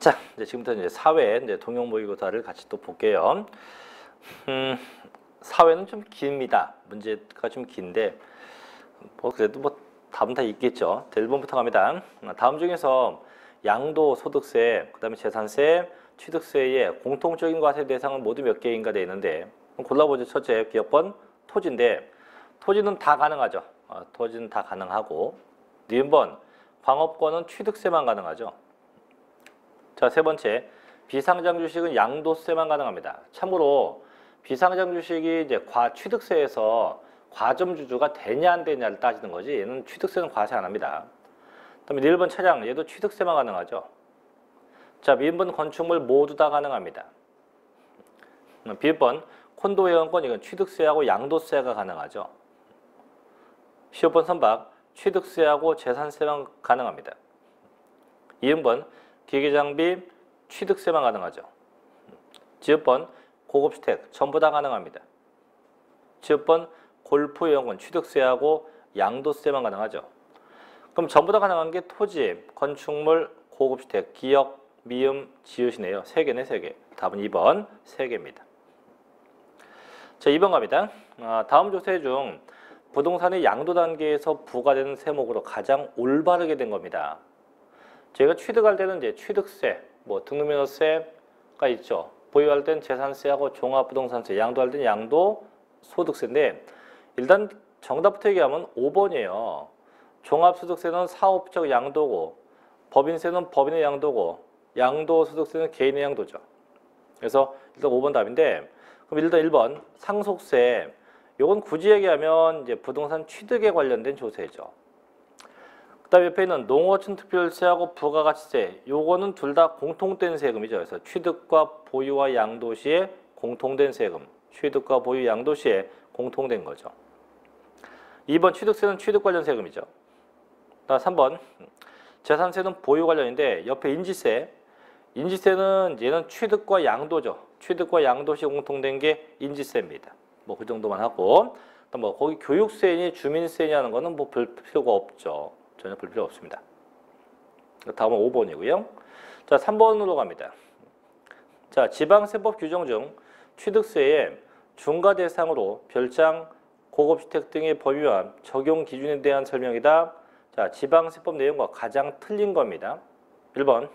자, 이제 지금부터 이제 사회 이제 통용 모의고사를 같이 또 볼게요. 사회는 좀 깁니다. 문제가 좀 긴데 뭐 그래도 뭐 답은 다 있겠죠. 1번부터 갑니다. 다음 중에서 양도소득세, 그다음에 재산세, 취득세의 공통적인 과세 대상은 모두 몇 개인가 되어 있는데 골라보죠. 첫째, 기업권, 토지인데 토지는 다 가능하죠. 토지는 다 가능하고 2번, 광업권은 취득세만 가능하죠. 자, 세 번째, 비상장 주식은 양도세만 가능합니다. 참고로 비상장 주식이 이제 취득세에서 과점주주가 되냐 안 되냐를 따지는 거지 얘는 취득세는 과세 안 합니다. 그다음에 1번 차량, 얘도 취득세만 가능하죠. 자, 민번 건축물 모두 다 가능합니다. B번 콘도 회원권, 이건 취득세하고 양도세가 가능하죠. 15번 선박, 취득세하고 재산세만 가능합니다. 2번 기계장비, 취득세만 가능하죠. 지읒번 고급주택, 전부 다 가능합니다. 지읒번 골프 회원권, 취득세하고 양도세만 가능하죠. 그럼 전부 다 가능한 게 토지, 건축물, 고급주택, 기역, 미음, 지읒이네요. 3개네, 3개. 답은 2번, 3개입니다. 자, 2번 갑니다. 다음 조세 중 부동산의 양도 단계에서 부과되는 세목으로 가장 올바르게 된 겁니다. 저희가 취득할 때는 이제 취득세, 뭐 등록면허세가 있죠. 보유할 때는 재산세하고 종합부동산세, 양도할 때는 양도소득세인데 일단 정답부터 얘기하면 5번이에요. 종합소득세는 사업적 양도고 법인세는 법인의 양도고 양도소득세는 개인의 양도죠. 그래서 일단 5번 답인데 그럼 일단 1번 상속세, 요건 굳이 얘기하면 이제 부동산 취득에 관련된 조세죠. 그다음에 옆에 있는 농어촌 특별세하고 부가가치세, 요거는 둘 다 공통된 세금이죠. 그래서 취득과 보유와 양도 시에 공통된 세금, 취득과 보유 양도 시에 공통된 거죠. 2번 취득세는 취득 관련 세금이죠. 그다음 3번 재산세는 보유 관련인데 옆에 인지세, 인지세는 얘는 취득과 양도죠. 취득과 양도 시 공통된 게 인지세입니다. 뭐 그 정도만 하고 뭐 거기 교육세니 주민세니 하는 거는 뭐 볼 필요가 없죠. 전혀 볼 필요 없습니다. 다음은 5번이고요. 자, 3번으로 갑니다. 자, 지방세법 규정 중 취득세의 중과 대상으로 별장, 고급주택 등의 범위와 적용 기준에 대한 설명이다. 자, 지방세법 내용과 가장 틀린 겁니다. 1번.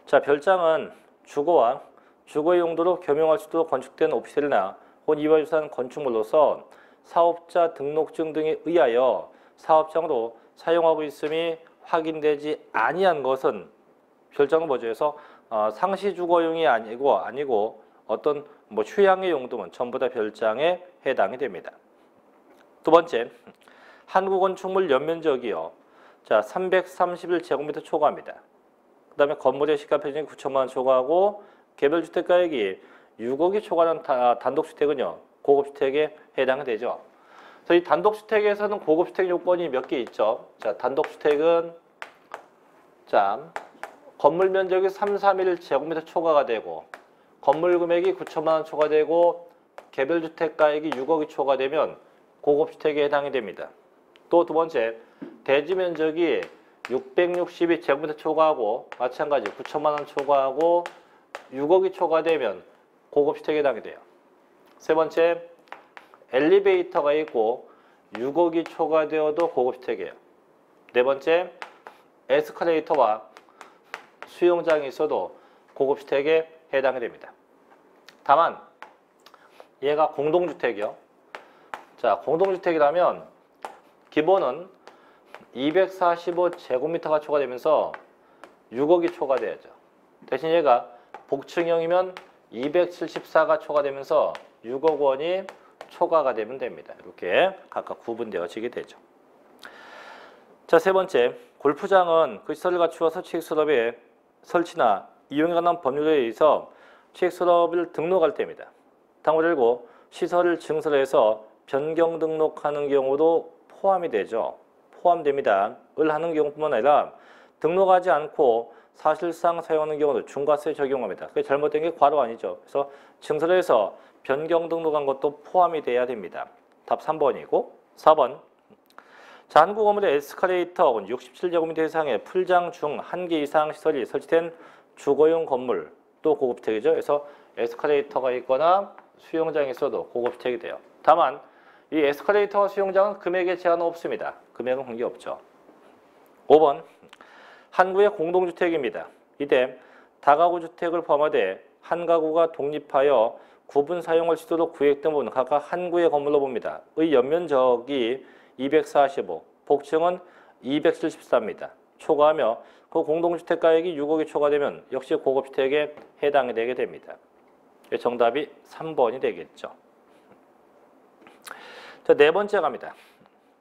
자, 별장은 주거와 주거의 용도로 겸용할 수 있도록 건축된 오피스텔이나 혹은 이와 유사한 건축물로서 사업자 등록증 등에 의하여 사업장으로 사용하고 있음이 확인되지 아니한 것은 별장은 뭐죠? 그래서 상시 주거용이 아니고 어떤 뭐 휴양의 용도면 전부 다 별장에 해당이 됩니다. 두 번째, 한국 건축물 연면적이요. 자, 331제곱미터 초과합니다. 그 다음에 건물의 시가 표준이 9천만 원 초과하고 개별 주택 가액이 6억이 초과하는 단독주택은요, 고급주택에 해당이 되죠. 그래서 이 단독주택에서는 고급주택 요건이 몇 개 있죠. 자, 단독주택은 자, 건물 면적이 331제곱미터 초과가 되고 건물 금액이 9천만 원 초과되고 개별 주택 가액이 6억이 초과되면 고급주택에 해당이 됩니다. 또 두 번째, 대지 면적이 662제곱미터 초과하고 마찬가지 9천만 원 초과하고 6억이 초과되면 고급주택에 해당이 돼요. 세 번째, 엘리베이터가 있고 6억이 초과되어도 고급주택이에요. 네 번째, 에스컬레이터와 수영장이 있어도 고급주택에 해당이 됩니다. 다만 얘가 공동주택이요. 자, 공동주택이라면 기본은 245제곱미터가 초과되면서 6억이 초과돼야죠. 대신 얘가 복층형이면 274가 초과되면서 6억 원이 초과가 되면 됩니다. 이렇게 각각 구분되어지게 되죠. 자, 세 번째, 골프장은 그 시설을 갖추어서 취획산업의 설치나 이용에 관한 법률에 의해서 취획산업을 등록할 때입니다. 다음을 들고 시설을 증설해서 변경 등록하는 경우도 포함이 되죠. 포함됩니다. 을 하는 경우뿐만 아니라 등록하지 않고 사실상 사용하는 경우도 중과세 적용합니다. 그게 잘못된 게 과로 아니죠. 그래서 증설해서 변경 등록한 것도 포함이 돼야 됩니다. 답 3번이고 4번. 자, 한국 건물의 에스컬레이터 혹은 67제곱미터 이상의 풀장 중 1개 이상 시설이 설치된 주거용 건물 또 고급주택이죠. 그래서 에스컬레이터가 있거나 수영장이 있어도 고급주택이 돼요. 다만 이 에스컬레이터와 수영장은 금액에 제한은 없습니다. 금액은 관계없죠. 5번 한 구의 공동주택입니다. 이때 다가구 주택을 포함하되 한 가구가 독립하여 구분 사용을 시도로 구획된 부분은 각각 한 구의 건물로 봅니다. 의 연면적이 245, 복층은 274입니다. 초과하며 그 공동주택 가액이 6억이 초과되면 역시 고급주택에 해당이 되게 됩니다. 정답이 3번이 되겠죠. 자, 네 번째 갑니다.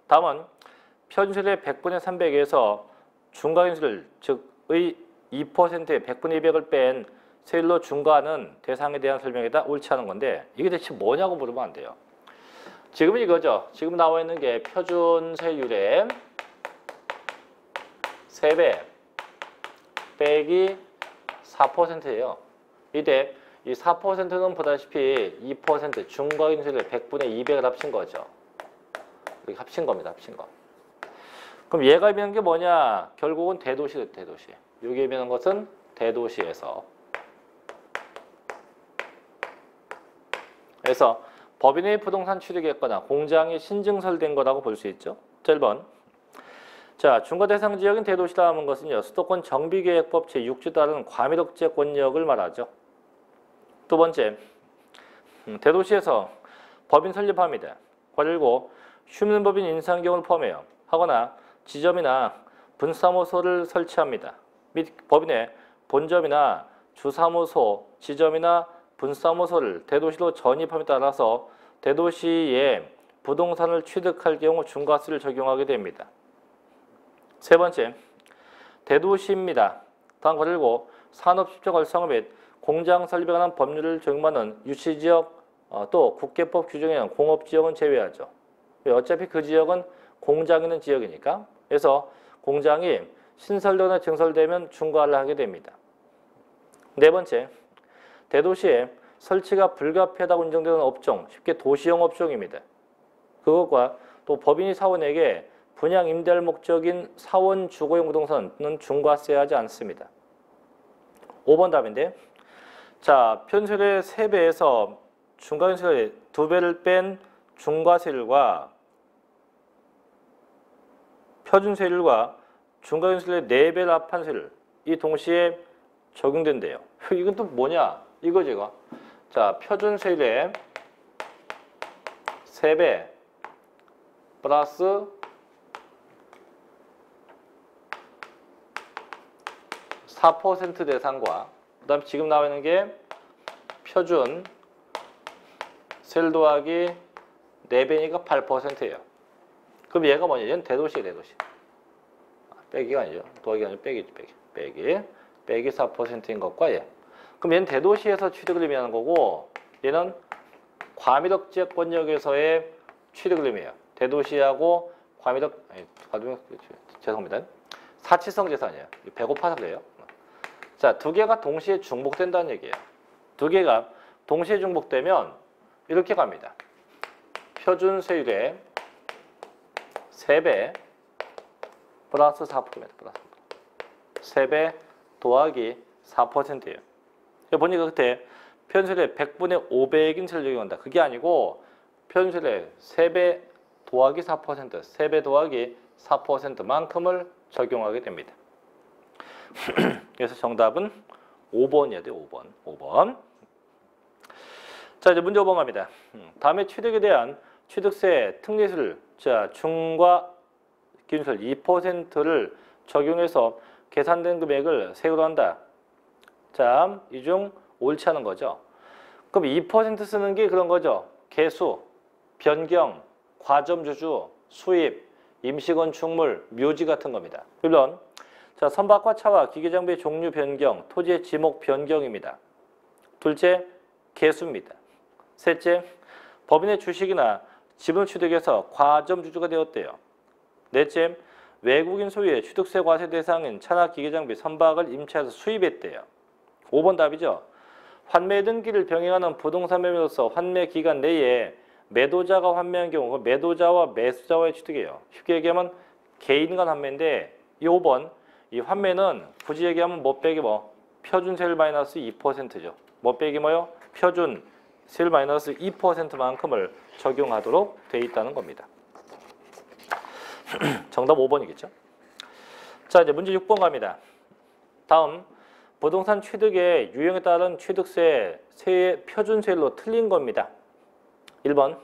다음은 표준세율의 100분의 300에서 중과인수를 즉의 2%의 100분의 200을 뺀 세율로 중과하는 대상에 대한 설명이다. 옳지 않은 건데 이게 대체 뭐냐고 물으면 안 돼요. 지금은 이거죠. 지금 나와 있는 게 표준세율의 3배 빼기 4%예요. 이때 이 4%는 보다시피 2% 중과인수를 100분의 200을 합친 거죠. 이렇게 합친 겁니다. 합친 거. 그럼 얘가 의미하는 게 뭐냐? 결국은 대도시죠. 대도시. 여기 의미하는 것은 대도시에서. 그래서 법인의 부동산 취득했거나 공장이 신증설된 거라고 볼 수 있죠. 1번. 자, 중과 대상 지역인 대도시라 하는 것은요. 수도권 정비계획법 제6조에 따른 과밀억제 권역을 말하죠. 두 번째, 대도시에서 법인 설립합니다. 괄호 휴면법인 인상경을 포함해요. 하거나 지점이나 분사무소를 설치합니다. 및 법인의 본점이나 주사무소, 지점이나 분사무소를 대도시로 전입함에 따라서 대도시에 부동산을 취득할 경우 중과세를 적용하게 됩니다. 세 번째, 대도시입니다. 다음 괄호 산업시적 활성화 및 공장 설립에 관한 법률을 적용하는 유치지역 또 국계법 규정에 의한 공업지역은 제외하죠. 어차피 그 지역은 공장이 있는 지역이니까. 그래서 공장이 신설되거나 증설되면 중과를 하게 됩니다. 네 번째, 대도시에 설치가 불가피하다고 인정되는 업종, 쉽게 도시형 업종입니다. 그것과 또 법인이 사원에게 분양 임대할 목적인 사원 주거용 부동산은 중과세하지 않습니다. 5번 답인데, 자, 표준세율의 3배에서 중과세율의 2배를 뺀 중과세율과 표준세율과 중과세율의 4배를 합한 세율, 이 동시에 적용된대요. 이건 또 뭐냐? 이거죠, 이거. 자, 표준세율의 3배 플러스 4% 대상과 그 다음에 지금 나와 있는 게 표준 세율 더하기 4배니까 8%예요. 그럼 얘가 뭐냐? 얘는 대도시예요, 대도시. 빼기가 아니죠. 더하기가 아니고 빼기죠, 빼기 4%인 것과 얘. 그럼 얘는 대도시에서 취득을 의미하는 거고 얘는 과밀억제권역에서의 취득을 의미해요. 대도시하고 죄송합니다. 사치성 재산이에요. 배고파서 그래요. 자, 두 개가 동시에 중복된다는 얘기예요. 두 개가 동시에 중복되면 이렇게 갑니다. 표준세율의 3배 플러스 4%입니다. 플러스 3배 더하기 4%예요. 보니까 그때 표준세율의 100분의 500인 세를 적용한다. 그게 아니고 표준세율의 3배 더하기 4%, 3배 더하기 4%만큼을 적용하게 됩니다. 그래서 정답은 5번이어야 돼요. 5번. 자, 이제 문제 5번 갑니다. 다음에 취득에 대한 취득세 특례세를 자, 중과 기준세율 2%를 적용해서 계산된 금액을 세율로 한다. 자, 이 중 옳지 않은 거죠. 그럼 2% 쓰는 게 그런 거죠. 개수, 변경, 과점주주, 수입, 임시건축물, 묘지 같은 겁니다. 물론 자, 선박과 차와 기계장비의 종류 변경, 토지의 지목 변경입니다. 둘째, 개수입니다. 셋째, 법인의 주식이나 지분 취득에서 과점주주가 되었대요. 넷째, 외국인 소유의 취득세 과세 대상인 차나 기계장비, 선박을 임차해서 수입했대요. 5번 답이죠. 환매 등기를 병행하는 부동산 매매로서 환매 기간 내에 매도자가 환매한 경우 매도자와 매수자와의 취득이에요. 쉽게 얘기하면 개인 간 환매인데 이 5번 이 환매는 굳이 얘기하면 뭐 빼기 표준세율 마이너스 2%죠. 뭐 빼기 뭐요? 표준세율 마이너스 2%만큼을 적용하도록 돼 있다는 겁니다. 정답 5번이겠죠. 자, 이제 문제 6번 갑니다. 다음 부동산 취득의 유형에 따른 취득세의 표준세율로 틀린 겁니다. 1번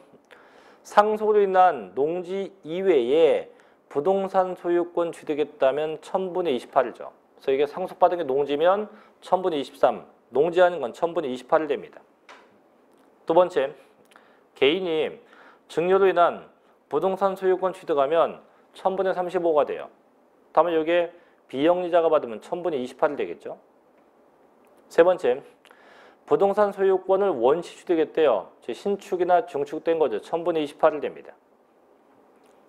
상속으로 인한 농지 이외에 부동산 소유권 취득했다면 1000분의 28이죠. 그래서 이게 상속받은 게 농지면 1000분의 23, 농지 아닌 건 1000분의 28이 됩니다. 두 번째, 개인이 증여로 인한 부동산 소유권 취득하면 1000분의 35가 돼요. 다음에 여기에 비영리자가 받으면 1000분의 28이 되겠죠. 세 번째, 부동산 소유권을 원시 취득했대요. 신축이나 중축된 거죠. 1000분의 28이 됩니다.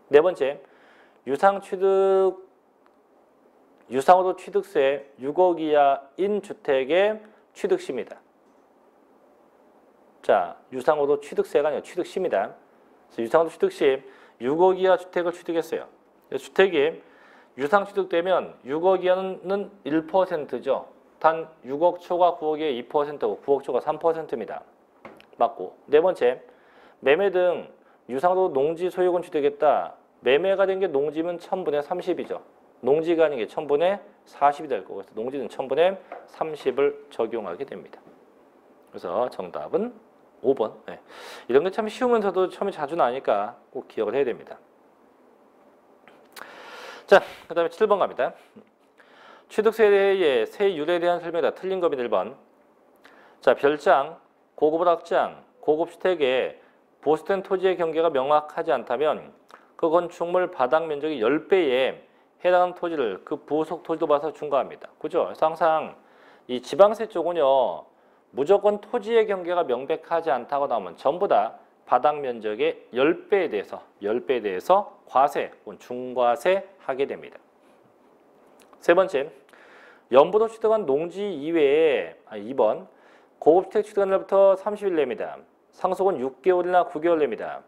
네 번째, 유상으로 취득세 6억 이하인 주택의 취득시입니다. 자, 유상으로 취득세가 아니라 취득시입니다. 그래서 유상으로 취득시 6억 이하 주택을 취득했어요. 주택이 유상 취득되면 6억 이하는 1%죠. 단 6억 초과 9억에 2%고 9억 초과 3%입니다. 맞고. 네 번째, 매매 등 유상으로 농지 소유권 취득했다. 매매가 된 게 농지면 1000분의 30이죠. 농지가 아닌 게 1000분의 40이 될 거고, 그래서 농지는 1000분의 30을 적용하게 됩니다. 그래서 정답은 5번. 네. 이런 게 참 쉬우면서도 처음에 자주 나니까 꼭 기억을 해야 됩니다. 자, 그 다음에 7번 갑니다. 취득세의 세율에 대한 설명이 다 틀린 겁니다. 1번. 자, 별장, 고급오락장, 고급주택의 보수된 토지의 경계가 명확하지 않다면 그 건축물 바닥 면적이 10배에 해당하는 토지를 그 부속 토지로 봐서 중과합니다. 그죠? 그래서 항상 이 지방세 쪽은요, 무조건 토지의 경계가 명백하지 않다고 나오면 전부 다 바닥 면적의 10배에 대해서 과세 혹은 중과세 하게 됩니다. 세 번째, 연부도 취득한 농지 이외에 2번 고급주택 취득한 날부터 30일 내입니다. 상속은 6개월이나 9개월 내입니다.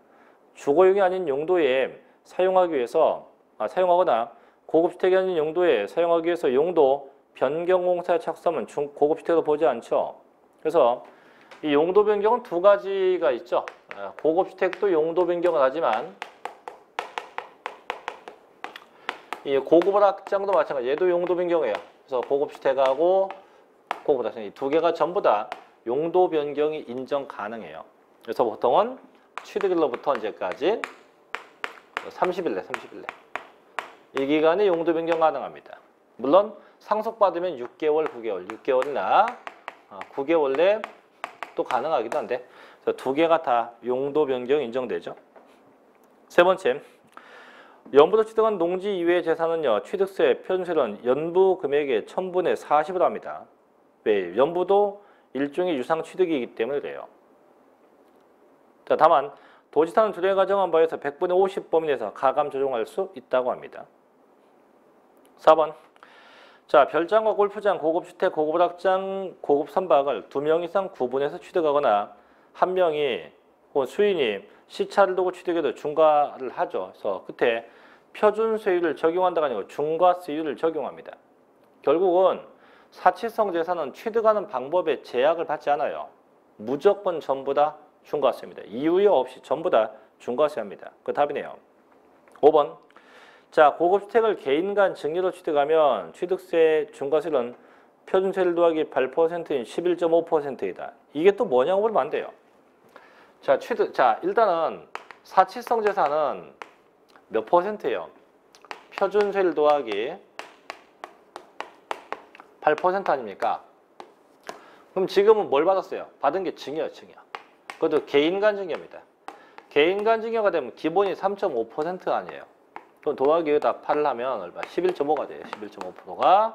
주거용이 아닌 용도에 사용하거나 고급주택이 아닌 용도에 사용하기 위해서 용도 변경공사에 착수하면 고급주택으로 보지 않죠. 그래서 이 용도 변경은 두 가지가 있죠. 고급주택도 용도 변경을 하지만 이 고급오락장도 마찬가지. 얘도 용도 변경이에요. 그래서 고급주택하고 고급오락장 이 두 개가 전부 다 용도 변경이 인정 가능해요. 그래서 보통은 취득일로부터 언제까지 30일 내. 이 기간에 용도 변경 가능합니다. 물론 상속받으면 6개월, 6개월이나 9개월 내 또 가능하기도 한데 그래서 두 개가 다 용도 변경 인정되죠. 세 번째, 연부도 취득한 농지 이외의 재산은요, 취득세 표준세율은 연부 금액의 1000분의 40으로 합니다. 왜? 연부도 일종의 유상 취득이기 때문에 그래요. 자, 다만 도지사는 조례 가정한 바에서 100분의 50 범위 내에서 가감 조정할 수 있다고 합니다. 4번. 자, 별장과 골프장, 고급주택, 고급오락장, 고급선박을 2명 이상 구분해서 취득하거나 한 명이 혹은 수인이 시차를 두고 취득해도 중과를 하죠. 그래서 끝에 표준세율을 적용한다가 아니고 중과세율을 적용합니다. 결국은 사치성 재산은 취득하는 방법에 제약을 받지 않아요. 무조건 전부 다 중과세입니다. 이유 없이 전부 다 중과세합니다. 그 답이네요. 5번. 자, 고급주택을 개인 간 증여로 취득하면 취득세 중과세율은 표준세율 더하기 8%인 11.5%이다. 이게 또 뭐냐고 물으면 안 돼요. 자, 일단은 사치성 재산은 몇 %예요? 표준세율 더하기 8% 아닙니까? 그럼 지금은 뭘 받았어요? 받은 게 증여요, 증여. 그것도 개인 간 증여입니다. 개인 간 증여가 되면 기본이 3.5% 아니에요. 그럼 더하기 여기다 8을 하면 얼마? 11.5가 돼요. 11.5%가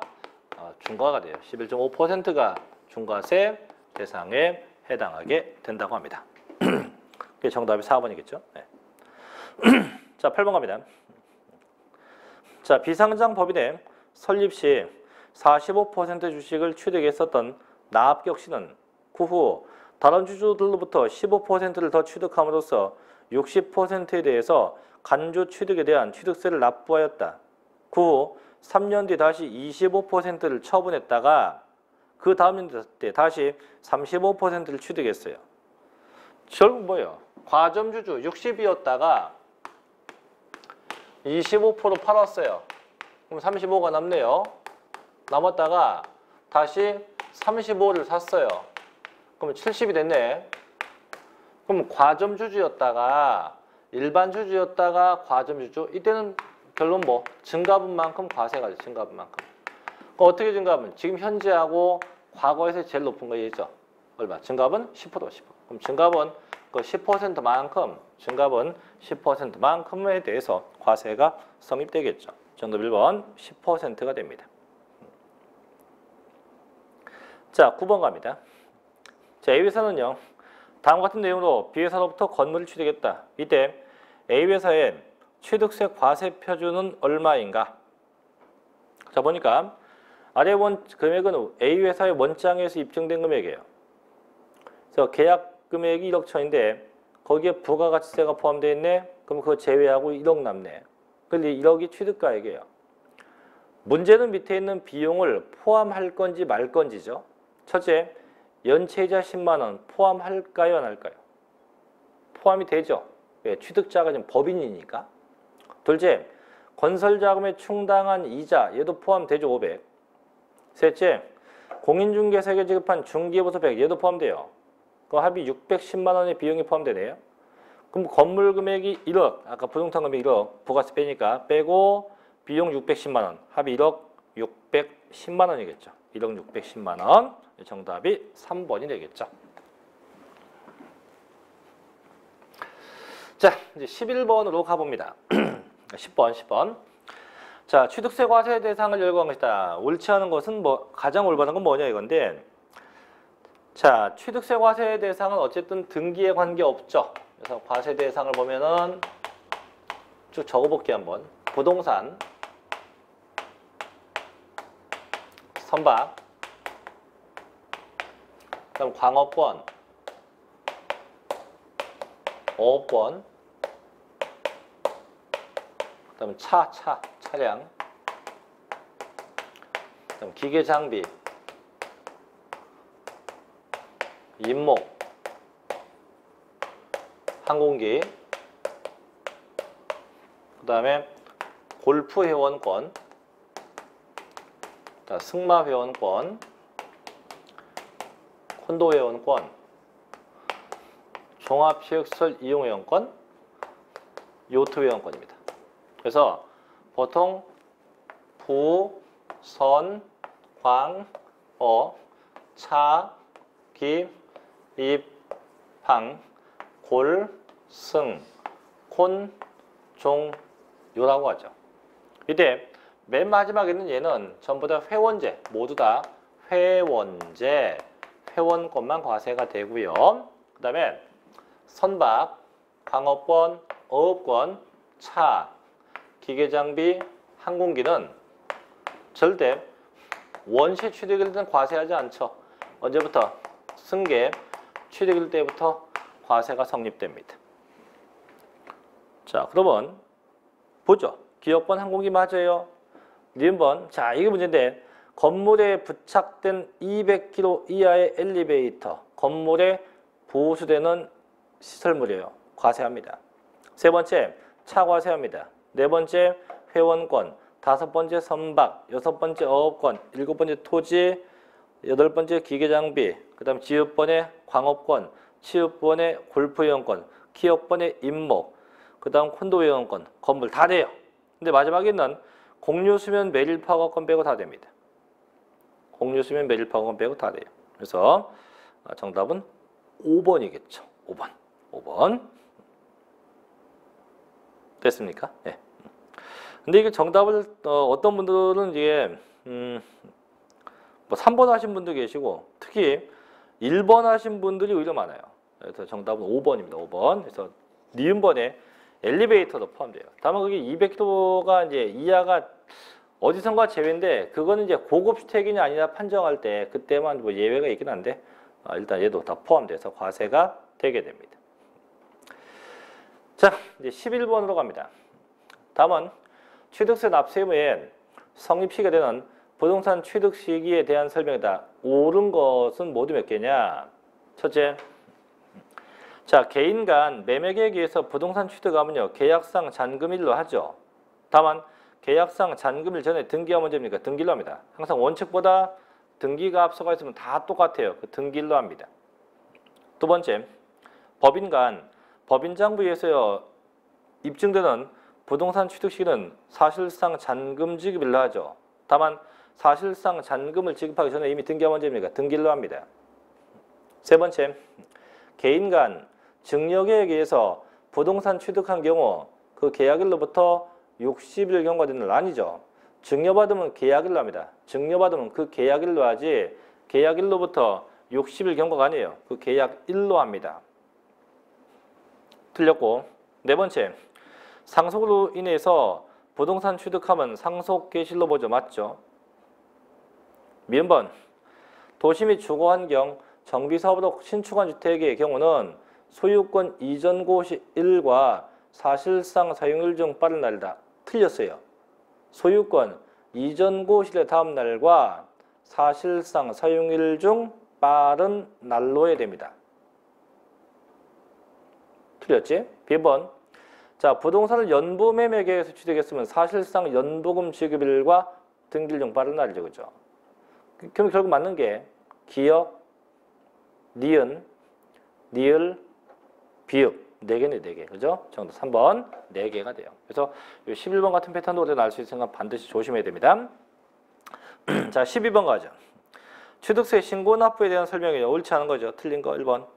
중과가 돼요. 11.5%가 중과세 대상에 해당하게 된다고 합니다. 그게 정답이 4번이겠죠. 네. 자, 8번 갑니다. 자, 비상장 법인의 설립 시 45% 주식을 취득했었던 나합격 씨는 그 후 다른 주주들로부터 15%를 더 취득함으로써 60%에 대해서 간주 취득에 대한 취득세를 납부하였다. 그 후 3년 뒤 다시 25%를 처분했다가 그 다음 연도 때 다시 35%를 취득했어요. 결국 뭐예요? 과점주주 60이었다가 25% 팔았어요. 그럼 35가 남네요. 남았다가 다시 35를 샀어요. 그럼 70이 됐네. 그럼 과점주주였다가 일반 주주였다가 과점주주. 이때는 결론 뭐? 증가분만큼 과세가 돼. 증가분만큼. 그럼 어떻게 증가분? 지금 현재하고 과거에서 제일 높은 거 얘기죠. 얼마? 증가분 10%. 그럼 증가분 그 10%만큼 증가분 10%만큼에 대해서 과세가 성립되겠죠. 정답 1번 10%가 됩니다. 자, 9번 갑니다. 자, A회사는요. 다음과 같은 내용으로 B회사로부터 건물을 취득했다. 이때 A회사의 취득세 과세 표준은 얼마인가? 자, 보니까 아래 금액은 A회사의 원장에서 입증된 금액이에요. 그래서 계약 금액이 1억 천인데 거기에 부가가치세가 포함되어 있네. 그럼 그거 제외하고 1억 남네. 근데 1억이 취득가액이에요. 문제는 밑에 있는 비용을 포함할 건지 말 건지죠. 첫째, 연체이자 10만 원 포함할까요, 안 할까요? 포함이 되죠. 왜? 취득자가 지금 법인이니까. 둘째, 건설자금에 충당한 이자, 얘도 포함되죠, 500. 셋째, 공인중개사에게 지급한 중개보수 100, 얘도 포함돼요. 그 합이 610만 원의 비용이 포함되네요. 그럼 건물 금액이 1억, 아까 부동산 금액 1억, 부가세 빼니까 빼고 비용 610만 원, 합이 1억 610만 원이겠죠. 1억 610만 원. 정답이 3번이 되겠죠. 자, 이제 11번으로 가봅니다. 10번. 자, 취득세 과세 대상을 열거한 것이다. 옳지 않은 것은 뭐 가장 올바른 건 뭐냐 이건데, 자, 취득세 과세 대상은 어쨌든 등기에 관계없죠. 그래서 과세 대상을 보면은 쭉 적어볼게요 한번. 부동산, 선박, 그다음 광업권, 어업권, 그다음 차량, 그다음 기계 장비, 임목, 항공기, 그다음에 골프 회원권, 승마 회원권, 콘도 회원권, 종합체육시설 이용 회원권, 요트 회원권입니다. 그래서 보통 부, 선, 광, 어, 차, 기, 입, 방, 골, 승, 콘, 종, 요라고 하죠. 이때 맨 마지막에 있는 얘는 전부 다 회원제, 모두 다 회원제, 회원권만 과세가 되고요. 그 다음에 선박, 광업권, 어업권, 차, 기계장비, 항공기는 절대 원시 취득일 때는 과세하지 않죠. 언제부터? 승계 취득일 때부터 과세가 성립됩니다. 자, 그러면 보죠. 기업권 항공기 맞아요. 니은번. 자, 이게 문제인데 건물에 부착된 200kg 이하의 엘리베이터, 건물에 보수되는 시설물이에요. 과세합니다. 세 번째, 차 과세합니다. 네 번째, 회원권. 다섯 번째, 선박. 여섯 번째, 어업권. 일곱 번째, 토지. 여덟 번째, 기계장비. 그 다음 지읒번에 광업권. 치읒번에 골프회원권. 키역번에 임목. 그 다음 콘도회원권. 건물 다 돼요. 근데 마지막에는 공유수면 매립허가권 빼고 다 됩니다. 공유수면 매립허가권 빼고 다 돼요. 그래서 정답은 5번이겠죠. 5번. 됐습니까? 네. 근데 이게 정답을 어떤 분들은 이게 뭐 3번 하신 분도 계시고 특히 1번 하신 분들이 오히려 많아요. 그래서 정답은 5번입니다. 5번. 그래서 니은번에 엘리베이터도 포함돼요. 다만 그게 200kg가 이제 이하가 어디선가 제외인데 그거는 이제 고급 주택이냐 아니냐 판정할 때 그때만 뭐 예외가 있긴 한데 일단 얘도 다 포함돼서 과세가 되게 됩니다. 자, 이제 11번으로 갑니다. 다음은 취득세 납세 의무에 성립시게 되는 부동산 취득 시기에 대한 설명이다. 옳은 것은 모두 몇 개냐? 첫째, 자, 개인 간 매매 계획에 의해서 부동산 취득하면요, 계약상 잔금일로 하죠. 다만 계약상 잔금일 전에 등기가 먼저입니까? 등기일로 합니다. 항상 원칙보다 등기가 앞서가 있으면 다 똑같아요. 그 등기일로 합니다. 두 번째, 법인 간 법인장부에 의해서 입증되는 부동산 취득 시기는 사실상 잔금 지급일로 하죠. 다만 사실상 잔금을 지급하기 전에 이미 등기가 먼저입니까? 등기일로 합니다. 세 번째, 개인 간 증여계획에 의해서 부동산 취득한 경우 그 계약일로부터 60일 경과된 날 아니죠. 증여받으면 계약일로 합니다. 증여받으면 그 계약일로 하지 계약일로부터 60일 경과가 아니에요. 그 계약일로 합니다. 틀렸고, 네 번째, 상속으로 인해서 부동산 취득하면 상속계실로 보죠. 맞죠? 미음번, 도시 및 주거환경, 정비사업으로 신축한 주택의 경우는 소유권 이전 고시일과 사실상 사용일 중 빠른 날이다. 틀렸어요. 소유권 이전 고시일의 다음 날과 사실상 사용일 중 빠른 날로 해야 됩니다. 틀렸지? B번, 자, 부동산을 연부 매매 계획에서 취득했으면 사실상 연부금 지급일과 등기일 중 빠른 날이죠. 그죠? 그럼 결국 맞는 게 기역, 니은, 니을, 비읍 4개네, 4개. 그죠? 정답 3번 4개가 돼요. 그래서 11번 같은 패턴도 우리가 날 수 있으니까 반드시 조심해야 됩니다. 자, 12번 가죠. 취득세 신고 납부에 대한 설명이에요. 옳지 않은 거죠. 틀린 거 1번.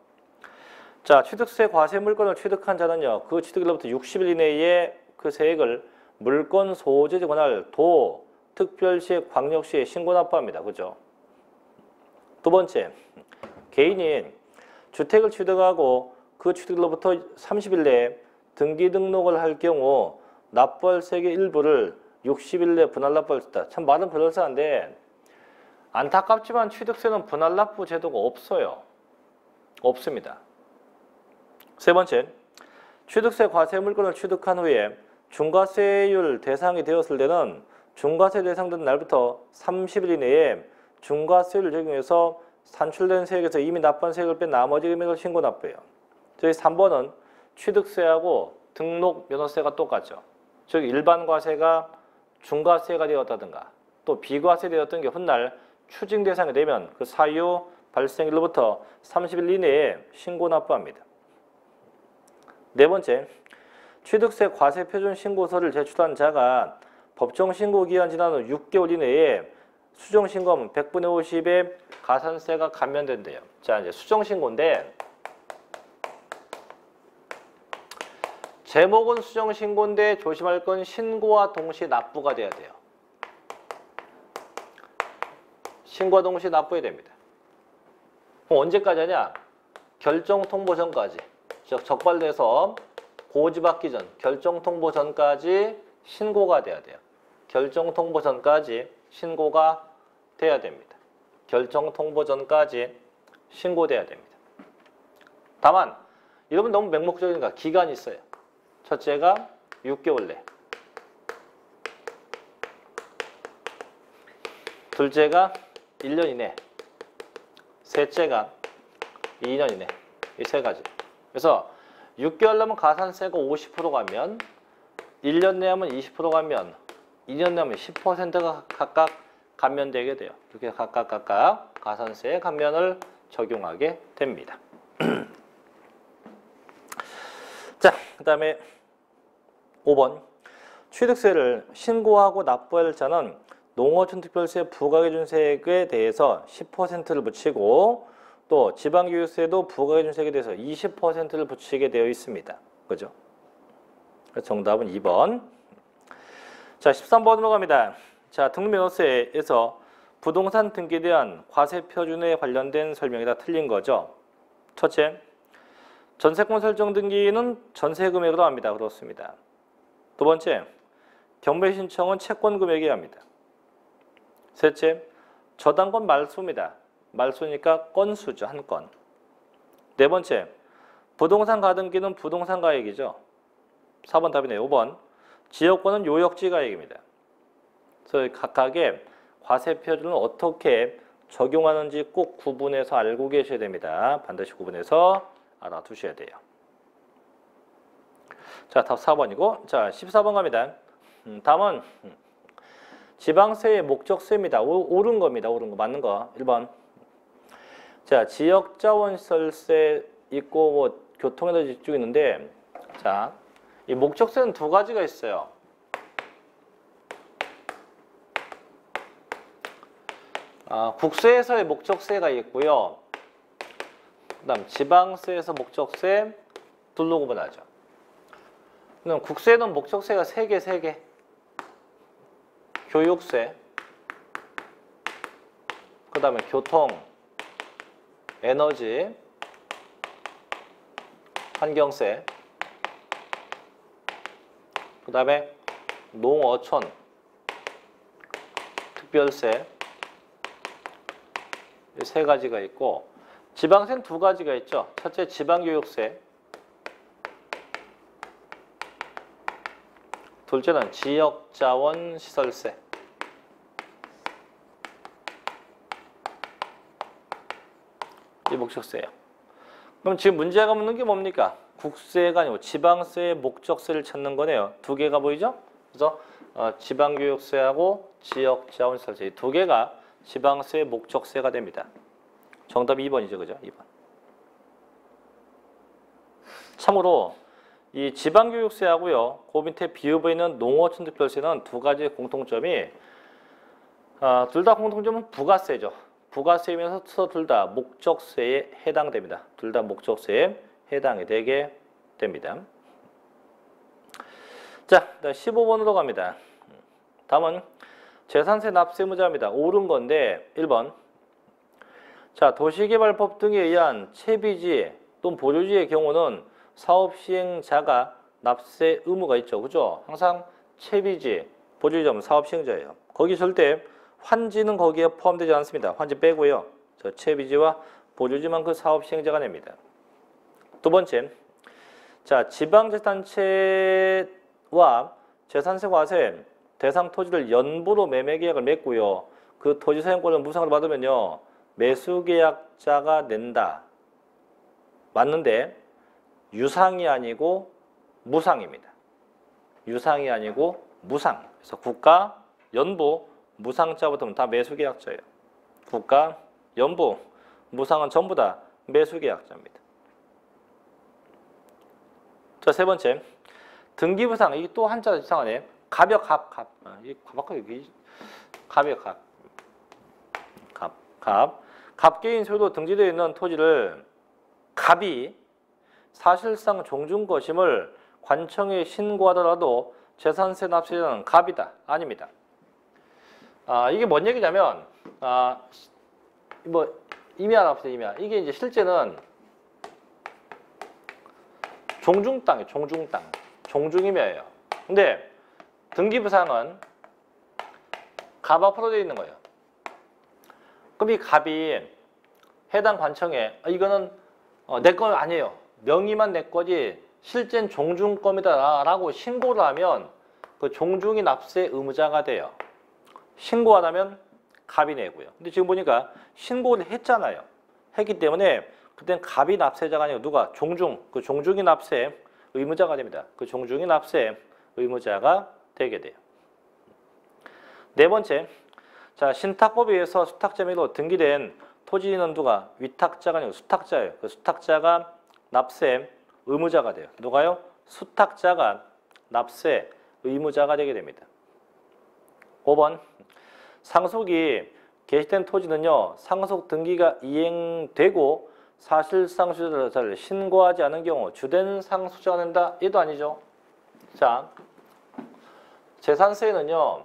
자, 취득세 과세 물건을 취득한 자는요, 그 취득일로부터 60일 이내에 그 세액을 물건 소재지 관할 도, 특별시에, 광역시에 신고 납부합니다. 그죠? 두 번째, 개인이 주택을 취득하고 그 취득일로부터 30일 내에 등기 등록을 할 경우 납부할 세액의 일부를 60일 내에 분할 납부할 수 있다. 참 말은 그럴싸한데 안타깝지만 취득세는 분할 납부 제도가 없어요. 없습니다. 세 번째, 취득세 과세 물건을 취득한 후에 중과세율 대상이 되었을 때는 중과세 대상된 날부터 30일 이내에 중과세율을 적용해서 산출된 세액에서 이미 납부한 세액을 뺀 나머지 금액을 신고 납부해요. 저희 3번은 취득세하고 등록 면허세가 똑같죠. 즉 일반 과세가 중과세가 되었다든가 또 비과세 되었던 게 훗날 추징 대상이 되면 그 사유 발생일로부터 30일 이내에 신고 납부합니다. 네 번째, 취득세 과세 표준 신고서를 제출한 자가 법정 신고 기한 지난 후 6개월 이내에 수정 신고하면 100분의 50의 가산세가 감면된대요. 자, 이제 수정 신고인데 제목은 수정 신고인데 조심할 건 신고와 동시에 납부가 돼야 돼요. 신고와 동시에 납부해야 됩니다. 그럼 언제까지 하냐? 결정 통보 전까지. 즉 적발돼서 고지받기 전, 결정 통보 전까지 신고가 돼야 돼요. 결정 통보 전까지 신고가 돼야 됩니다. 결정 통보 전까지 신고돼야 됩니다. 다만 이러면 너무 맹목적이니까 기간이 있어요. 첫째가 6개월 내, 둘째가 1년 이내, 셋째가 2년 이내. 이 세 가지. 그래서 6개월 내면 가산세가 50% 가면 1년 내면 20% 가면 2년 내면 10%가 각각 감면되게 돼요. 이렇게 각각 가산세 감면을 적용하게 됩니다. 자, 그 다음에 5번. 취득세를 신고하고 납부할 자는 농어촌특별세 부가기준세액에 대해서 10%를 붙이고 또 지방교육세도 부가기준세액에 대해서 20%를 붙이게 되어 있습니다. 그죠? 정답은 2번. 자, 13번으로 갑니다. 자, 등록면허세에서 부동산 등기에 대한 과세 표준에 관련된 설명이 다 틀린 거죠. 첫째, 전세권 설정 등기는 전세 금액으로 합니다. 그렇습니다. 두 번째, 경매 신청은 채권 금액에 합니다. 셋째, 저당권 말소입니다. 말소니까 건수죠. 한 건. 네 번째, 부동산 가등기는 부동산 가액이죠. 4번 답이네요. 5번, 지역권은 요역지 가액입니다. 그래서 각각의 과세표준을 어떻게 적용하는지 꼭 구분해서 알고 계셔야 됩니다. 반드시 구분해서 알아두셔야 돼요. 자, 답 4번이고, 자, 14번 갑니다. 다음은 지방세의 목적세입니다. 옳은 겁니다. 옳은 거, 맞는 거. 1번. 자, 지역자원시설세 있고 뭐 교통에너지 쭉 있는데, 자, 이 목적세는 두 가지가 있어요. 국세에서의 목적세가 있고요. 그다음 지방세에서 목적세 둘로 구분하죠. 그럼 국세는 목적세가 3개. 교육세, 그다음에 교통, 에너지, 환경세, 그다음에 농어촌, 특별세 이 3가지가 있고 지방세는 2가지가 있죠. 첫째 지방교육세, 둘째는 지역자원시설세. 이 목적세예요. 그럼 지금 문제가 묻는 게 뭡니까? 국세가 아니고 지방세의 목적세를 찾는 거네요. 2개가 보이죠? 그래서 지방교육세하고 지역자원시설세 이 2개가 지방세의 목적세가 됩니다. 정답이 2번이죠. 그죠? 2번. 참고로 이 지방교육세하고요. 그 밑에 비읍에 있는 농어촌특별세는 2가지의 공통점이 둘 다 공통점은 부가세죠. 부가세이면서 둘 다 목적세에 해당됩니다. 둘 다 목적세에 해당이 되게 됩니다. 자, 15번으로 갑니다. 다음은 재산세 납세 의무자입니다. 옳은 건데 1번. 자, 도시개발법 등에 의한 채비지 또는 보조지의 경우는 사업 시행자가 납세 의무가 있죠. 그죠? 항상 채비지, 보조지자면 사업 시행자예요. 거기 절대 환지는 거기에 포함되지 않습니다. 환지 빼고요. 저 채비지와 보조지만 그 사업 시행자가 냅니다. 2번째. 자, 지방자치단체와 재산세 과세 대상 토지를 연부로 매매 계약을 맺고요. 그 토지 사용권을 무상으로 받으면요. 매수계약자가 낸다. 맞는데 유상이 아니고 무상입니다. 유상이 아니고 무상. 그래서 국가, 연부, 무상자부터는 다 매수계약자예요. 국가, 연부, 무상은 전부 다 매수계약자입니다. 자, 3번째. 등기부상. 이게 또 한자 이상하네. 가벽, 갑. 가벽, 갑. 갑계인 소유로 등재되어 있는 토지를 갑이 사실상 종중 것임을 관청에 신고하더라도 재산세 납세자는 갑이다. 아닙니다. 이게 뭔 얘기냐면, 뭐, 임야 납세, 임야. 이게 이제 실제는 종중 땅이에요. 종중 땅. 종중임야예요. 근데 등기부상은 갑 앞으로 되어 있는 거예요. 그럼 이 갑이 해당 관청에 이거는 내 건 아니에요. 명의만 내 거지 실제는 종중권이다 라고 신고를 하면 그 종중이 납세 의무자가 돼요. 신고 안 하면 갑이 내고요. 근데 지금 보니까 신고를 했잖아요. 했기 때문에 그때는 갑이 납세자가 아니고 누가? 종중. 그 종중이 납세 의무자가 됩니다. 그 종중이 납세 의무자가 되게 돼요. 4번째. 자, 신탁법에 의해서 수탁자 명의로 등기된 토지는 누가? 위탁자가 아니고 수탁자예요. 그 수탁자가 납세 의무자가 돼요. 누가요? 수탁자가 납세 의무자가 되게 됩니다. 5번. 상속이 개시된 토지는요. 상속 등기가 이행되고 사실상 수요자를 신고하지 않은 경우 주된 상속자가 된다. 얘도 아니죠. 자, 재산세는요.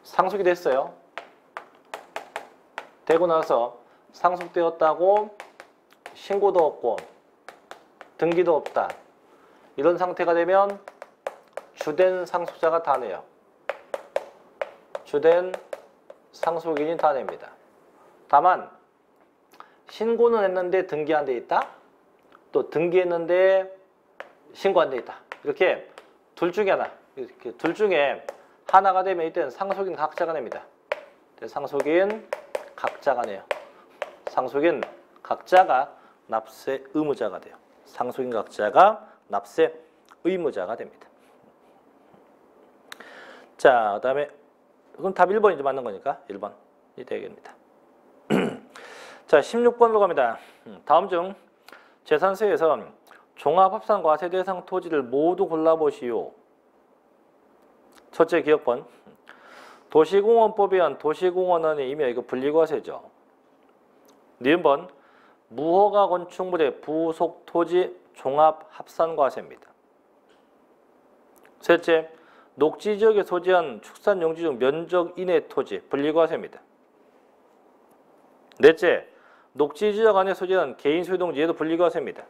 상속이 됐어요. 되고 나서 상속되었다고 신고도 없고 등기도 없다. 이런 상태가 되면 주된 상속자가 다 내요. 주된 상속인이 다 냅니다. 다만 신고는 했는데 등기 안 돼 있다. 또 등기했는데 신고 안 돼 있다. 이렇게 둘 중에 하나. 이렇게 둘 중에 하나가 되면 이때는 상속인 각자가 냅니다. 상속인 각자가 내요. 상속인 각자가 납세 의무자가 돼요. 상속인 각자가 납세 의무자가 됩니다. 자, 그 다음에 그럼 답 1번이 이제 맞는 거니까 1번이 되겠습니다. 자, 16번으로 갑니다. 다음 중 재산세에서 종합합산과세 대상 토지를 모두 골라보시오. 첫째 기억번. 도시공원법에 의한 도시공원원의 임야, 이거 분리과세죠. 니은번. 무허가 건축물의 부속 토지 종합합산과세입니다. 셋째. 녹지지역에 소재한 축산용지 중 면적 이내 토지 분리과세입니다. 넷째. 녹지지역 안에 소재한 개인 소유동지, 얘도 분리과세입니다.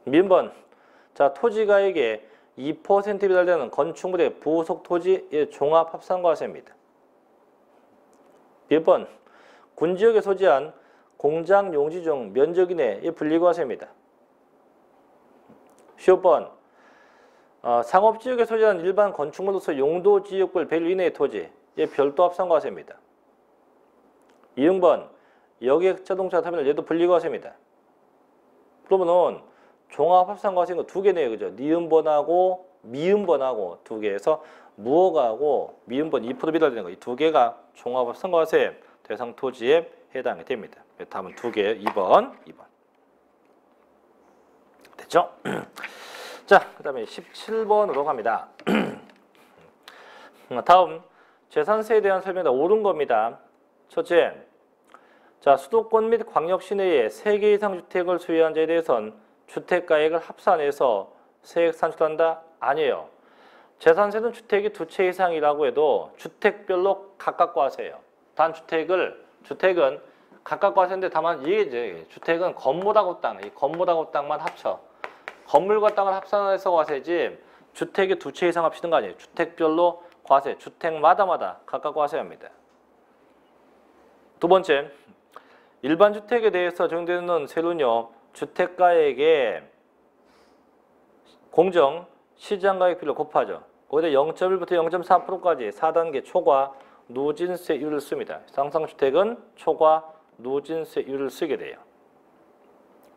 민번. 자, 토지가액의 2% 배달되는 건축물의 부속 토지의 종합합산과세입니다. 몇번. 군지역에 소재한 공장 용지 중 면적 이내의 분리과세입니다. 10번. 상업지역에 소재한 일반 건축물로서 용도지역별 밸류 이내의 토지의 별도 합산과세입니다. 2번. 여객자동차 터미널, 얘도 분리과세입니다. 그러면은 종합합산과세는 두 개네요, 그죠? 니은번하고 미은번하고 두 개에서 무허가하고 미은번 2% 배달되는 거, 이 두 개가 종합합산과세 대상 토지에 해당이 됩니다. 답은 두 개, 2번. 됐죠? 자, 그 다음에 17번으로 갑니다. 다음 재산세에 대한 설명이 옳은 겁니다. 첫째, 자, 수도권 및 광역 시내에 3개 이상 주택을 소유한 자에 대해선 주택가액을 합산해서 세액 산출한다? 아니에요. 재산세는 주택이 2채 이상이라고 해도 주택별로 각각 과세예요. 단 주택은 각각 과세인데 다만 이게 이제 주택은 건물하고 땅, 이 건물하고 땅만 합쳐. 건물과 땅을 합산해서 과세지 주택이 2채 이상 합치는 거 아니에요. 주택별로 과세, 주택마다마다 각각 과세합니다. 두 번째, 일반 주택에 대해서 적용되는 세율은요, 주택가액의 공정 시장가액비를 곱하죠. 거기다 0.1부터 0.4%까지 4단계 초과 누진세율을 씁니다. 상상주택은 초과 누진세율을 쓰게 돼요.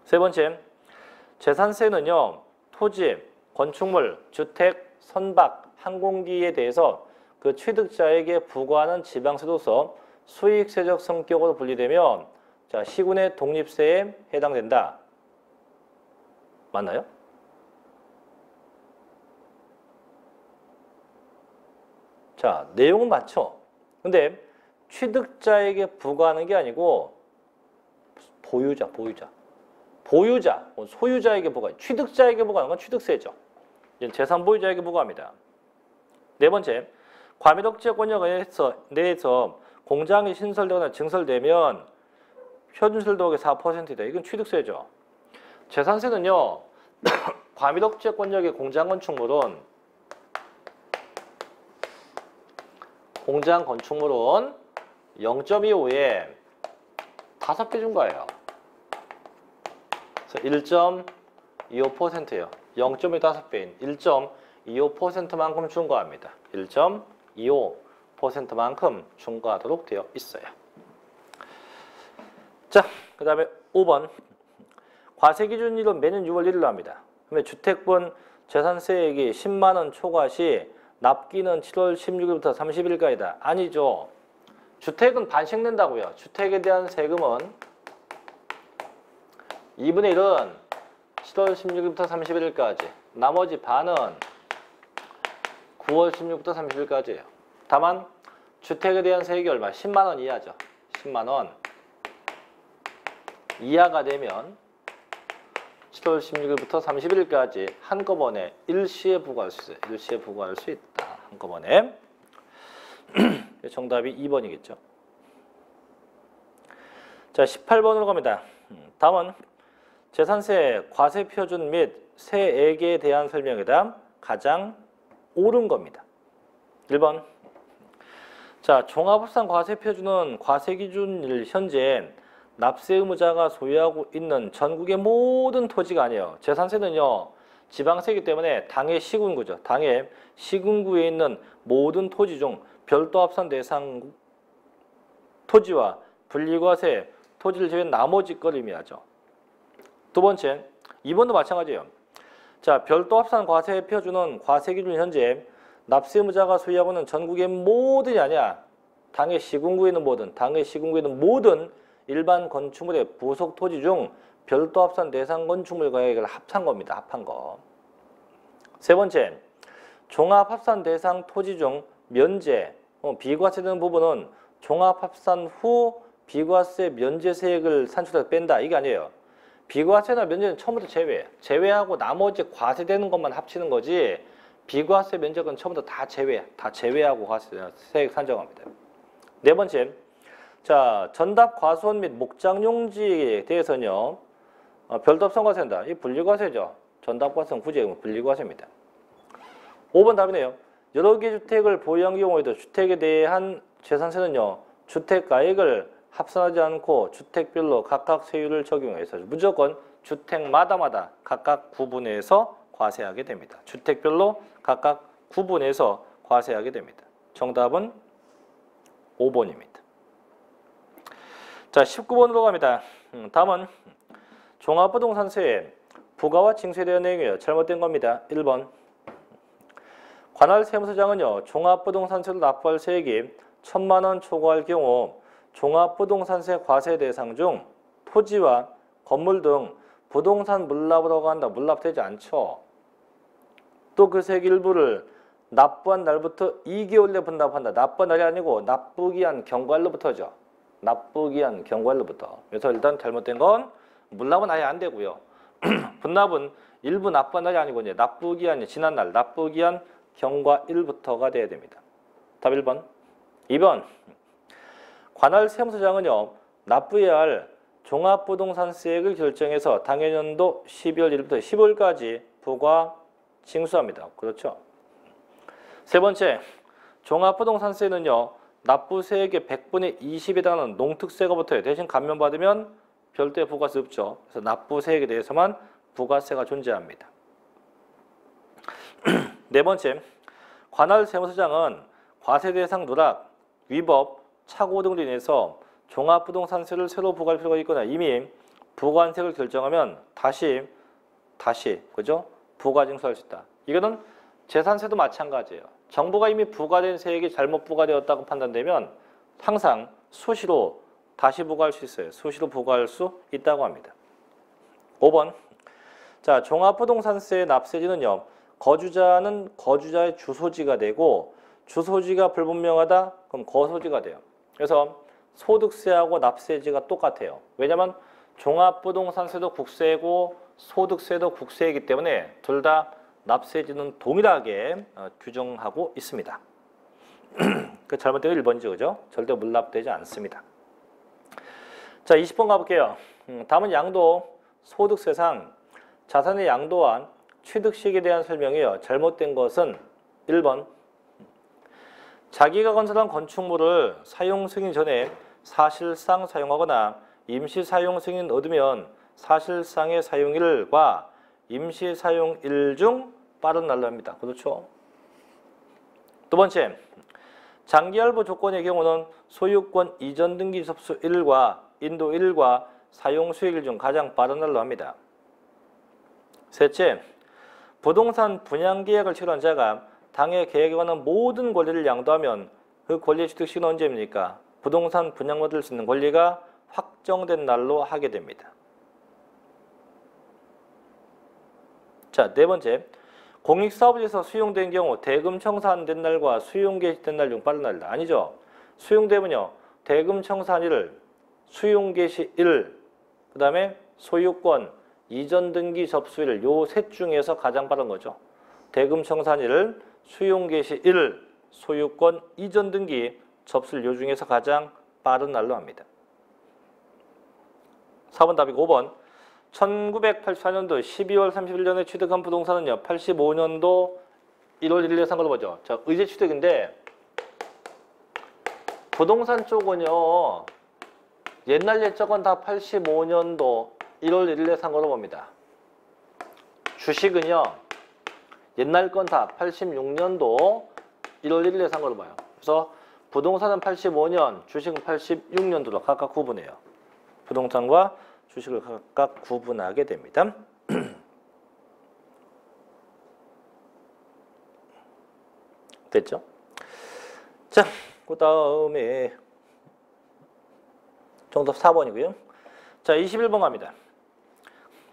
세 번째, 재산세는요, 토지, 건축물, 주택, 선박, 항공기에 대해서 그 취득자에게 부과하는 지방세로서 수익세적 성격으로 분리되면 자, 시군의 독립세에 해당된다. 맞나요? 자, 내용은 맞죠? 근데 취득자에게 부과하는 게 아니고 보유자, 소유자에게 부과해요. 취득자에게 부과하는 건 취득세죠. 재산 보유자에게 부과합니다. 네 번째, 과밀억제권역 내에서 공장이 신설되거나 증설되면 표준세율 더하기 4%이다. 이건 취득세죠. 재산세는요, 과밀억제권역의 공장 건축물은 0.25에 5배 준 거예요. 그래서 1.25%예요. 0.25배인 1.25%만큼 중과합니다. 1.25%만큼 중과하도록 되어 있어요. 자, 그 다음에 5번. 과세기준일은 매년 6월 1일로 합니다. 그러면 주택분 재산세액이 10만원 초과 시 납기는 7월 16일부터 30일까지다. 아니죠. 주택은 반씩 낸다고요. 주택에 대한 세금은 2분의 1은 7월 16일부터 31일까지, 나머지 반은 9월 16일부터 30일까지예요. 다만 주택에 대한 세액이 얼마? 10만 원 이하죠. 10만 원 이하가 되면 7월 16일부터 31일까지 한꺼번에 일시에 부과할 수 있어요. 일시에 부과할 수 있다. 한꺼번에. 정답이 2번이겠죠. 자, 18번으로 갑니다. 다음은 재산세 과세 표준 및 세액에 대한 설명이다. 가장 옳은 겁니다. 1번. 자, 종합합산 과세 표준은 과세 기준일 현재 납세 의무자가 소유하고 있는 전국의 모든 토지가 아니에요. 재산세는요, 지방세이기 때문에 당해 시군구죠. 당해 시군구에 있는 모든 토지 중 별도 합산 대상 토지와 분리과세 토지를 제외한 나머지 걸 의미하죠. 두 번째, 2번도 마찬가지예요. 자, 별도 합산 과세에 펴주는 과세 기준 현재 납세의무자가 소유하고 있는 전국의 모든이 아니야. 당해 시군구에 있는 모든 일반 건축물의 부속 토지 중 별도 합산 대상 건축물 가액을 합한 겁니다. 합한 거. 세 번째, 종합 합산 대상 토지 중 면제, 비과세되는 부분은 종합 합산 후 비과세 면제세액을 산출해서 뺀다. 이게 아니에요. 비과세나 면제는 처음부터 제외해. 제외하고 나머지 과세되는 것만 합치는 거지 비과세 면적은 처음부터 다 제외해. 다 제외하고 세액 산정합니다. 네 번째, 자, 전답 과수원 및 목장용지에 대해서는요. 별도 합산 과세한다. 이 분리과세죠. 전답 과세는 굳이 분리과세입니다. 5번 답이네요. 여러 개 주택을 보유한 경우에도 주택에 대한 재산세는요. 주택가액을 합산하지 않고 주택별로 각각 세율을 적용해서 무조건 주택마다마다 각각 구분해서 과세하게 됩니다. 주택별로 각각 구분해서 과세하게 됩니다. 정답은 5번입니다. 자, 19번으로 갑니다. 다음은 종합부동산세의 부가와 징수에 대한 내용이에요. 잘못된 겁니다. 1번. 관할 세무서장은요. 종합부동산세로 납부할 세액이 1,000만 원 초과할 경우 종합부동산세 과세 대상 중 토지와 건물 등 부동산 물납으로 한다. 물납되지 않죠. 또 그 세액 일부를 납부한 날부터 2개월 내 분납한다. 납부한 날이 아니고 납부기한 경과일로부터죠. 납부기한 경과일로부터. 그래서 일단 잘못된 건 물납은 아예 안 되고요. 분납은 일부 납부한 날이 아니고 이제 납부기한이 지난 날 납부기한 경과일부터가 돼야 됩니다. 답 1번. 2번. 관할 세무서장은요. 납부해야 할 종합부동산세액을 결정해서 당해년도 12월 1일부터 15일까지 부과 징수합니다. 그렇죠. 세 번째. 종합부동산세는요. 납부세액의 100분의 20에 해당하는 농특세가 붙어요. 대신 감면받으면 별도의 부가세 없죠. 그래서 납부세액에 대해서만 부가세가 존재합니다. 네 번째, 관할 세무서장은 과세 대상 누락, 위법, 착오 등으로 인해서 종합부동산세를 새로 부과할 필요가 있거나 이미 부과한세액을 결정하면 다시 그죠? 부과징수할 수 있다. 이거는 재산세도 마찬가지예요. 정부가 이미 부과된 세액이 잘못 부과되었다고 판단되면 항상 수시로 다시 부과할 수 있어요. 수시로 부과할 수 있다고 합니다. 5번. 자, 종합부동산세의 납세지는요. 거주자는 거주자의 주소지가 되고 주소지가 불분명하다? 그럼 거소지가 돼요. 그래서 소득세하고 납세지가 똑같아요. 왜냐하면 종합부동산세도 국세고 소득세도 국세이기 때문에 둘 다 납세지는 동일하게 규정하고 있습니다. 그 잘못된 건 1번이죠. 그죠? 절대 물납되지 않습니다. 자, 20번 가볼게요. 다음은 양도 소득세상 자산의 양도와 취득시익에 대한 설명이에요. 잘못된 것은 1번. 자기가 건설한 건축물을 사용 승인 전에 사실상 사용하거나 임시 사용 승인 얻으면 사실상의 사용일과 임시 사용일 중 빠른 날로 합니다. 그렇죠? 두 번째, 장기 할부 조건의 경우는 소유권 이전 등기 접수 1과 인도 1과 사용 수익일 중 가장 빠른 날로 합니다. 셋째, 부동산 분양 계약을 체결한 자가 당해 계약에 관한 모든 권리를 양도하면 그 권리의 취득시기는 언제입니까? 부동산 분양을 받을 수 있는 권리가 확정된 날로 하게 됩니다. 자, 네 번째, 공익사업에서 수용된 경우 대금 청산된 날과 수용 개시된 날 중 빠른 날이다. 아니죠. 수용되면요. 대금 청산일, 수용 개시일, 그 다음에 소유권 이전 등기 접수일 요 셋 중에서 가장 빠른 거죠. 대금 청산일, 수용 개시일, 소유권 이전 등기 접수일 요 중에서 가장 빠른 날로 합니다. 4번 답이고 5번. 1984년도 12월 31일에 취득한 부동산은요. 85년도 1월 1일에 산 걸로 보죠. 자, 의제 취득인데 부동산 쪽은요. 옛날 예적은 다 85년도 1월 1일에 산 걸로 봅니다. 주식은요. 옛날 건 다 86년도 1월 1일에 산 걸로 봐요. 그래서 부동산은 85년, 주식은 86년도로 각각 구분해요. 부동산과 주식을 각각 구분하게 됩니다. 됐죠? 자, 그 다음에 정답 4번이고요. 자, 21번 갑니다.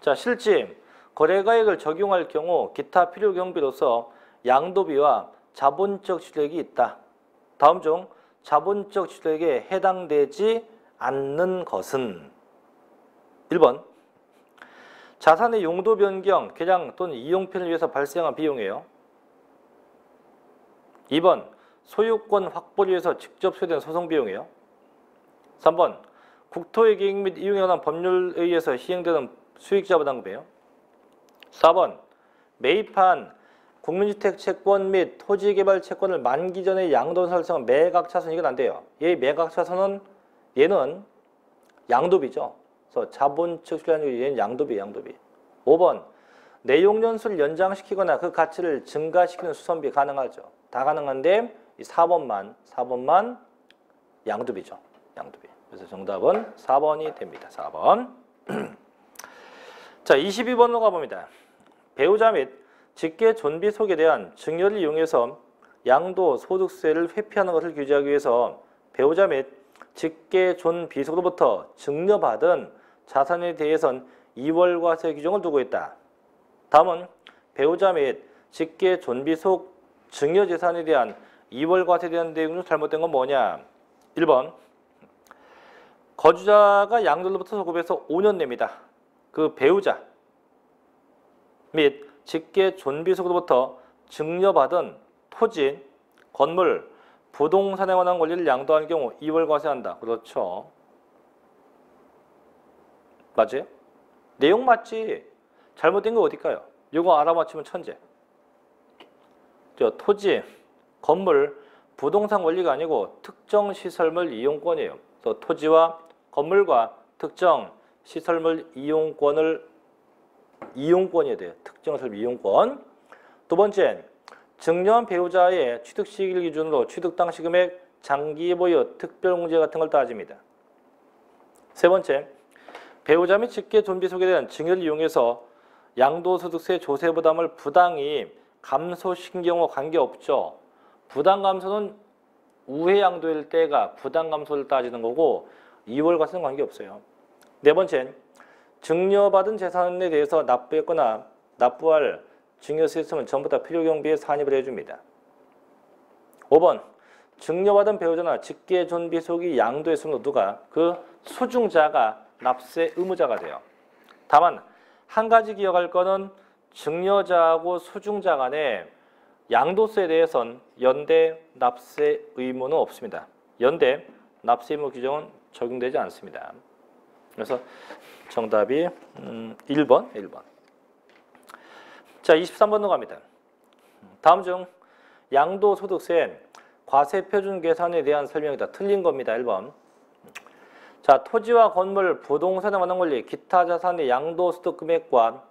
자, 실질 거래가액을 적용할 경우 기타 필요 경비로서 양도비와 자본적 취득이 있다. 다음 중 자본적 취득에 해당되지 않는 것은 1번 자산의 용도 변경, 개량 또는 이용편을 위해서 발생한 비용이에요. 2번 소유권 확보를 위해서 직접 소요된 소송 비용이에요. 3번 국토의 계획 및 이용에 관한 법률에 의해서 시행되는 수익자 부담금이에요. 4번 매입한 국민주택 채권 및 토지개발 채권을 만기 전에 양도를 설정한 매각차손. 이건 안 돼요. 얘 매각차손은 얘는 양도비죠. 그래서 자본적 출연료 얘는 양도비. 5번 내용연수를 연장시키거나 그 가치를 증가시키는 수선비 가능하죠. 다 가능한데 이 4번만 양도비죠. 양도비. 그래서 정답은 4번이 됩니다. 4번. 자, 22번으로 가봅니다. 배우자 및 직계 존비 속에 대한 증여를 이용해서 양도 소득세를 회피하는 것을 규제하기 위해서 배우자 및 직계 존비 속으로부터 증여받은 자산에 대해선 2월과세 규정을 두고 있다. 다음은 배우자 및 직계 존비 속 증여 재산에 대한 2월과세에 대한 내용이 잘못된 건 뭐냐? 1번 거주자가 양도로부터 소급해서 5년 냅니다. 그 배우자 및 직계 존비 속으로부터 증여받은 토지, 건물, 부동산에 관한 권리를 양도할 경우 2월 과세한다. 그렇죠. 맞아요? 내용 맞지? 잘못된 거 어딜까요? 이거 알아맞히면 천재. 토지, 건물, 부동산 권리가 아니고 특정 시설물 이용권이에요. 그래서 토지와 건물과 특정 시설물 이용권이 돼요. 특정 시설물 이용권. 두 번째, 증여한 배우자의 취득 시기를 기준으로 취득 당시 금액, 장기 보유, 특별공제 같은 걸 따집니다. 세 번째, 배우자 및 직계 존비 속에 대한 증여를 이용해서 양도소득세 조세 부담을 부당히 감소시킨 경우와 관계없죠. 부당 감소는 우회 양도일 때가 부당 감소를 따지는 거고 2월 과세는 관계없어요. 네 번째, 증여받은 재산에 대해서 납부했거나 납부할 증여세 있으면 전부 다 필요경비에 산입을 해줍니다. 5번, 증여받은 배우자나 직계 존비 속이 양도했으면 누가? 그 수중자가 납세 의무자가 돼요. 다만 한 가지 기억할 거는 증여자하고 수중자 간에 양도세에 대해선 연대 납세 의무는 없습니다. 연대 납세 의무 규정은 적용되지 않습니다. 그래서 정답이 1번. 자, 23번으로 갑니다. 다음 중 양도소득세 과세표준 계산에 대한 설명이다. 틀린 겁니다. 1번. 자, 토지와 건물, 부동산에 관한 권리, 기타 자산의 양도소득 금액과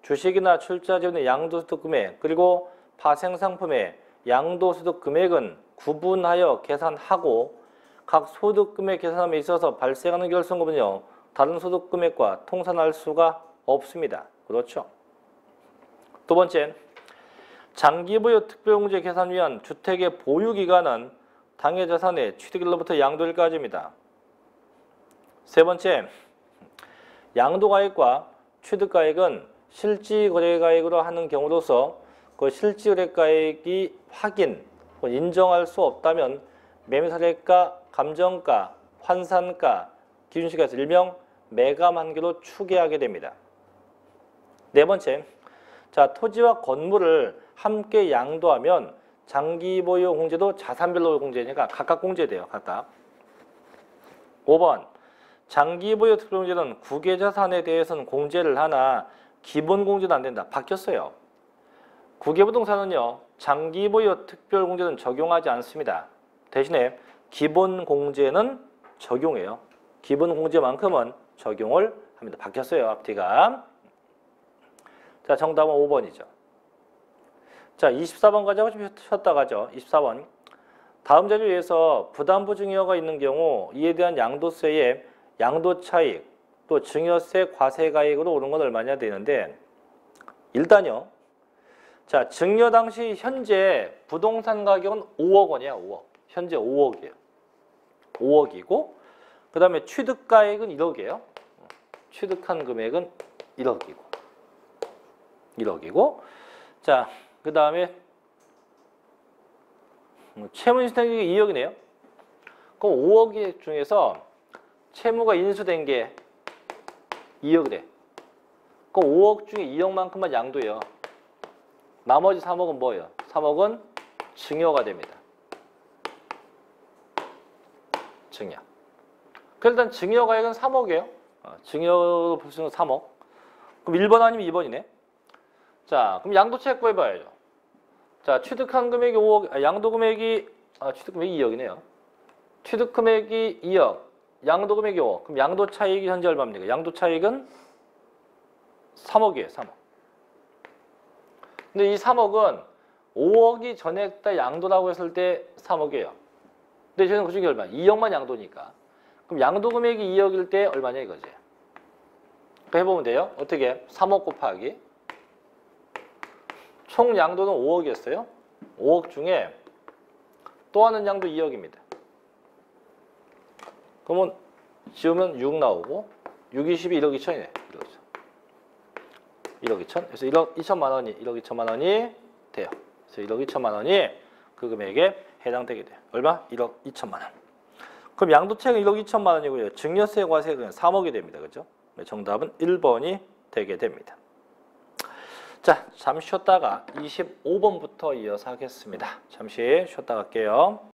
주식이나 출자재원의 양도소득 금액, 그리고 파생상품의 양도소득 금액은 구분하여 계산하고 각 소득금액 계산함에 있어서 발생하는 결손금은요, 다른 소득금액과 통산할 수가 없습니다. 그렇죠? 두 번째, 장기보유 특별공제 계산 위한 주택의 보유기간은 당해자산의 취득일로부터 양도일까지입니다. 세 번째, 양도가액과 취득가액은 실지거래가액으로 하는 경우로서 그 실지거래가액이 확인, 인정할 수 없다면 매매사례가, 감정가, 환산가, 기준시가에서 일명 매감한계로 추계하게 됩니다. 네 번째, 자, 토지와 건물을 함께 양도하면 장기보유 공제도 자산별로 공제니까 각각 공제돼요. 각각. 5번, 장기보유 특별공제는 국외자산에 대해서는 공제를 하나 기본공제는 안 된다. 바뀌었어요. 국외부동산은요, 장기보유 특별공제는 적용하지 않습니다. 대신에 기본공제는 적용해요. 기본공제만큼은 적용을 합니다. 바뀌었어요. 앞뒤가. 자, 정답은 5번이죠. 자, 24번 가자고 좀 쉬었다 가죠. 24번. 다음 자료에서 부담부 증여가 있는 경우 이에 대한 양도세의 양도 차익 또 증여세 과세가액으로 오른 건 얼마냐 되는데 일단요. 자, 증여 당시 현재 부동산 가격은 5억 원이야. 5억. 현재 5억이에요. 5억이고 그 다음에 취득가액은 1억이에요. 취득한 금액은 1억이고 자, 그 다음에 채무인수된게 2억이네요. 그럼 5억 중에서 채무가 인수된 게 2억이래. 그럼 5억 중에 2억만큼만 양도예요. 나머지 3억은 뭐예요? 3억은 증여가 됩니다. 증여. 그래서 일단 증여가액은 3억이에요. 증여로 볼 수 있는 3억. 그럼 1번 아니면 2번이네. 자, 그럼 양도차익 구해봐야죠. 자, 취득한 금액이 5억, 취득 금액이 2억이네요. 취득 금액이 2억, 양도 금액이 5억. 그럼 양도 차익이 현재 얼마입니까? 양도 차익은 3억이에요, 3억. 근데 이 3억은 5억이 전액 다 양도라고 했을 때 3억이에요. 근데 저는 그중에 얼마? 2억만 양도니까. 그럼 양도 금액이 2억일 때 얼마냐 이거지. 그러니까 해보면 돼요. 어떻게? 3억 곱하기 총 양도는 5억이었어요. 5억 중에 또 하는 양도 2억입니다. 그러면 지우면 6 나오고 6, 20이 1억 2천이네. 1억 2천. 그래서 1억 2천만 원이 1억 2천만 원이 돼요. 그래서 1억 2천만 원이 그 금액에 해당되게 돼요. 얼마? 1억 2천만 원. 그럼 양도차익은 1억 2천만 원이고요. 증여세 과세액은 3억이 됩니다. 그죠? 정답은 1번이 되게 됩니다. 자, 잠시 쉬었다가 25번부터 이어서 하겠습니다. 잠시 쉬었다 갈게요.